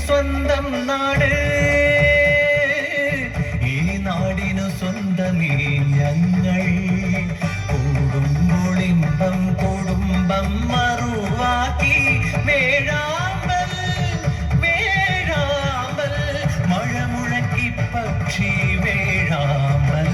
സ്വന്തം നാട് ഈ നാടിനു സ്വന്തമേ ഞങ്ങൾ കൂടുമ്പോൾ ഇമ്പം കുടുംബം മറുവാക്കി വേഴാമ്പൽ വേഴാമ്പൽ മഴ മുഴക്കി പക്ഷി വേഴാമ്പൽ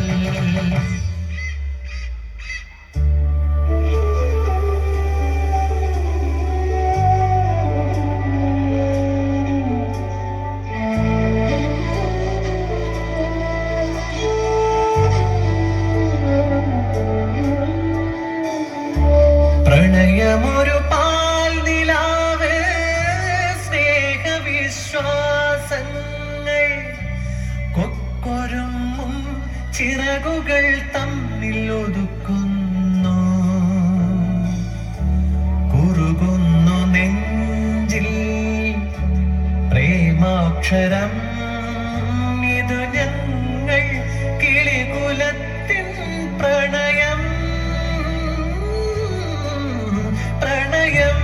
പ്രണയമൊരു പാൽ നിലാവ് സ്നേഹവിശ്വാസങ്ങൾ കൊക്കൊരുങ്ങും ചിറകുകൾ തമ്മിൽ ഒതുക്കുന്നു കുറുകുന്നു നെഞ്ചിൽ പ്രേമാക്ഷരം ഇതു ഞങ്ങൾ കിളികുലത്തിൻ പ്രണയം പ്രണയം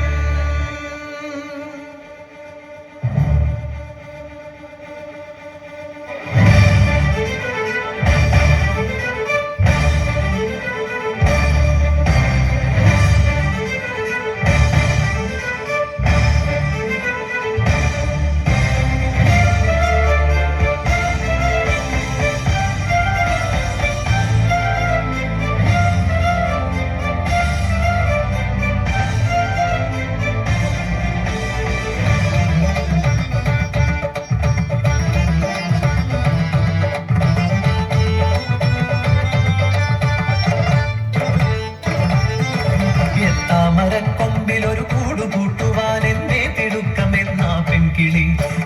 താമരക്കൊമ്പിലൊരു കൂടുകൂട്ടുവാൻ എന്നെ തിടുക്കമെന്നാ പെൺകിളി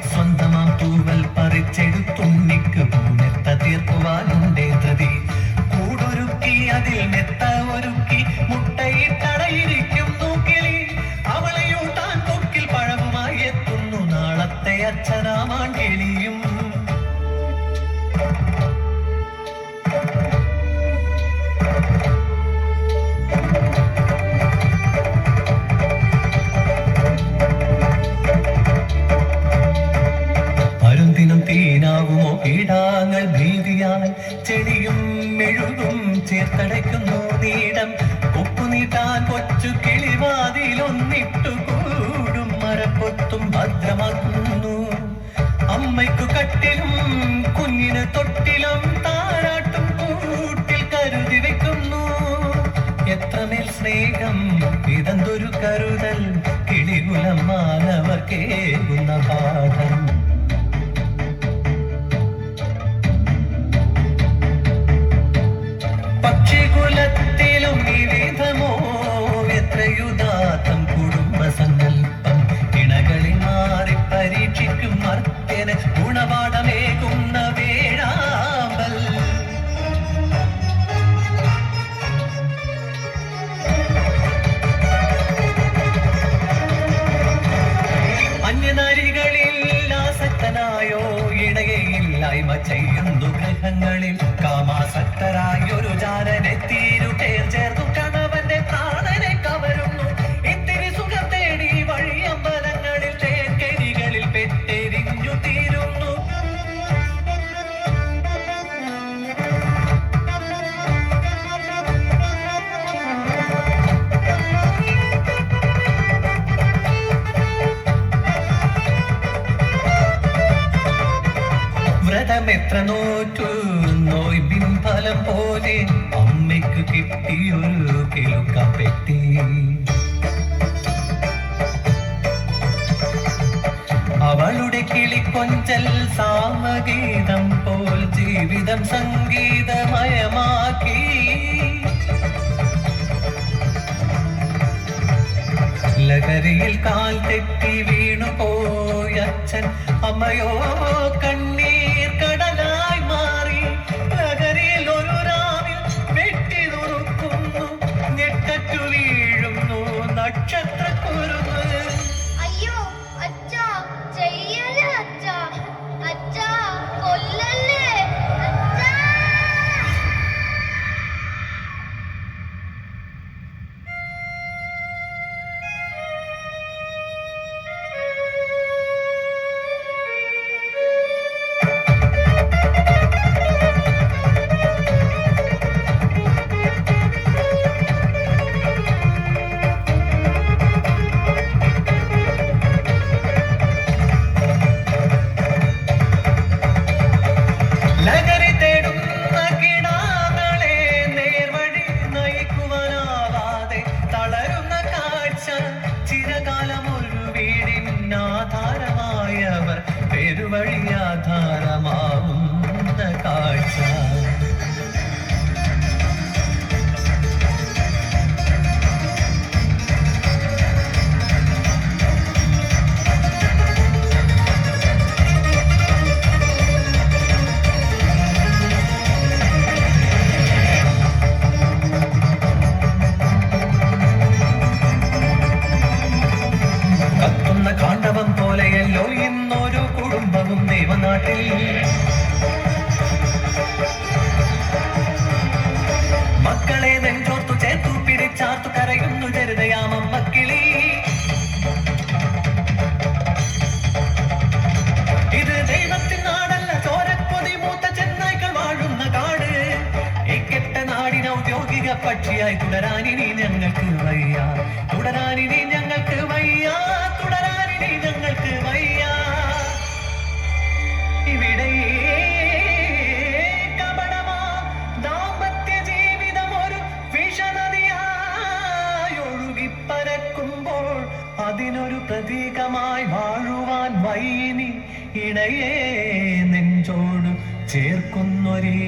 സ്വന്തമാം തൂവൽ പറിച്ചെടുത്തുണ്ണിക്ക് പൂനെത്ത തീർക്കുവാനുണ്ടേ ധൃതി കൂടൊരുക്കി അതിൽ മെത്ത ഒരുക്കി മുട്ടയിട്ടടയിരിക്കുന്നു കിളി അവളെയൂട്ടാൻ കൊക്കിൽ പഴവുമായി എത്തുന്നു നാളത്തെ അച്ഛനാമാണ്ടിളിയും തീനാവുമോ കീടാങ്ങൾ ഭീതിയാൽ ചെടിയും മെഴുകും ചേർത്തടയ്ക്കുന്നു നീടം ഉപ്പുനീട്ടാൻ കൊച്ചു കിളിവാതിലൊന്നിട്ടു കൂടും മരപ്പൊത്തും ഭദ്രമാക്കുന്നു അമ്മയ്ക്കു കട്ടിലും കുഞ്ഞിന് തൊട്ടിലും താരാട്ടും കൂട്ടിൽ കരുതി വെക്കുന്നു എത്രമേൽ സ്നേഹം ഇതെന്തൊരു കരുതൽ കിളികുലം മാനവർക്കേകുന്ന പാഠം പക്ഷികുലത്തിലും വിവിധമോ എത്രയുദാത്തം കുടുംബസങ്കല്പം ഇണകളിൽ മാറി പരീക്ഷിക്കും മർത്യന് ഗുണപാഠമേകുന്ന വേഴാമ്പൽ പെയ്യുന്നു ഗൃഹങ്ങളിൽ കാമാസക്തരായി ഒരു ജാലനെത്തിയിരു പേർ ചേർന്നു കണവന്റെ പ്രാണനെ കവരുന്നു ഇത്തിരി സുഖം തേടി വഴിയമ്പലങ്ങളിൽ തേൻകെടികളിൽ പെട്ടെരിഞ്ഞു തീരുന്നു. വ്രതമെത്ര നോറ്റു നോയിൻ ഫലം പോലെ അമ്മയ്ക്ക് കിട്ടിയൊരു കിലുക്കപ്പെട്ടി. അവളുടെ കിളിക്കൊഞ്ചൽ സാമഗീതം പോൽ ജീവിതം സംഗീതമയമാക്കി. ലഹരിയിൽ കാൽ തെറ്റി വീണുപോയച്ഛൻ അമ്മയോ കണ്ണീർ കടലായി മാറി. ലഹരിയിൽ ഒരു രാവിൽ വെട്ടി നുറുക്കുന്നു ഞെട്ടറ്റു വീഴുന്നു നക്ഷത്രക്കുരുന്ന്. അയ്യോ അച്ഛാ ചെയ്യല്ലേ അച്ഛാ, അച്ഛാ കൊല്ലല്ലേ അച്ഛാ. ലഹരി തേടുന്ന കിടാങ്ങളെ നേർവഴി നയിക്കുവാനാവാതെ തളരുന്ന കാഴ്ച. ചിരകാലം ഒരു വീടിനാധാരമായവർ പെരുവഴിയാധാരമാവുന്ന കാഴ്ച. കത്തുന്ന കാണ്ഡവം പോലെയല്ലോ ഇന്നൊരു കുടുംബവും ദൈവനാട്ടിൽ. മക്കളെ നെഞ്ചോർത്തു ചേർത്തു പിടിച്ചാർത്തു കരയുന്നു ജരുതയാമമ്മക്കിളി. ഇത് ദൈവത്തിൻ നാടല്ല, ചോരക്കൊതി മൂത്ത ചെന്നായ്ക്കൾ വാഴുന്ന കാട്. ഇക്കെട്ട നാടിന് ഔദ്യോഗിക പക്ഷിയായി തുടരാനിനി ഞങ്ങൾക്ക് വയ്യ, തുടരാനിനി ഞങ്ങൾക്ക് വയ്യ, തുടരാനിനി ഞങ്ങൾക്ക് വയ്യ. ഇവിടെ കപടമാ ദാമ്പത്യ ജീവിതം ഒരു വിഷനദിയായി ഒഴുകിപ്പരക്കുമ്പോൾ അതിനൊരു പ്രതീകമായി വാഴുവാൻ വൈനി ഇണയെ നെഞ്ചോട് ചേർക്കുന്നൊരേ